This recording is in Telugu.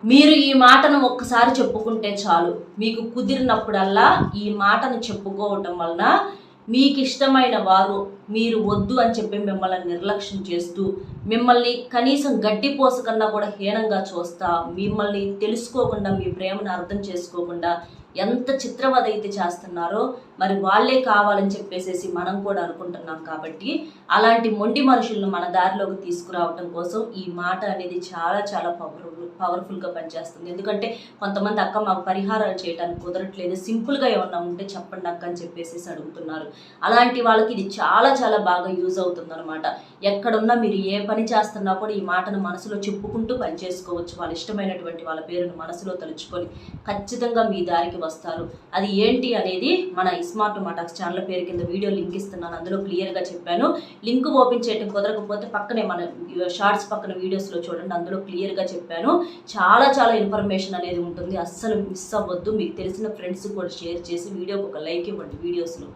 మీరు ఈ మాటను ఒక్కసారి చెప్పుకుంటే చాలు, మీకు కుదిరినప్పుడల్లా ఈ మాటను చెప్పుకోవటం వలన మీకు ఇష్టమైన వారు మీరు వద్దు అని చెప్పి మిమ్మల్ని నిర్లక్ష్యం చేస్తూ, మిమ్మల్ని కనీసం గడ్డి పోస కన్నా కూడా హీనంగా చూస్తా, మిమ్మల్ని తెలుసుకోకుండా, మీ ప్రేమను అర్థం చేసుకోకుండా ఎంత చిత్రవద అయితే చేస్తున్నారో మరి వాళ్ళే కావాలని చెప్పేసి మనం కూడా అనుకుంటున్నాం. కాబట్టి అలాంటి మొండి మనుషులను మన దారిలోకి తీసుకురావటం కోసం ఈ మాట అనేది చాలా చాలా పవర్ఫుల్గా పనిచేస్తుంది. ఎందుకంటే కొంతమంది అక్క మాకు పరిహారాలు చేయడానికి కుదరట్లేదు, సింపుల్గా ఏమన్నా ఉంటే చెప్పండి అక్క అని చెప్పేసి అడుగుతున్నారు. అలాంటి వాళ్ళకి ఇది చాలా చాలా బాగా యూజ్ అవుతుంది అనమాట. ఎక్కడున్నా మీరు ఏ పని చేస్తున్నా కూడా ఈ మాటను మనసులో చెప్పుకుంటూ పని చేసుకోవచ్చు. వాళ్ళ ఇష్టమైనటువంటి వాళ్ళ పేరును మనసులో తలుచుకొని ఖచ్చితంగా మీ దారికి వస్తారు. అది ఏంటి అనేది మన స్మార్ట్ మాటాక్స్ ఛానల్ పేరు కింద వీడియో లింక్ ఇస్తున్నాను, అందులో క్లియర్గా చెప్పాను. లింక్ ఓపెన్ చేయడం కుదరకపోతే పక్కనే మన షార్ట్స్ పక్కన వీడియోస్లో చూడండి, అందులో క్లియర్గా చెప్పాను. చాలా చాలా ఇన్ఫర్మేషన్ అనేది ఉంటుంది, అస్సలు మిస్ అవ్వద్దు. మీకు తెలిసిన ఫ్రెండ్స్ కూడా షేర్ చేసి వీడియోకి ఒక లైక్ ఇవ్వండి వీడియోస్లో.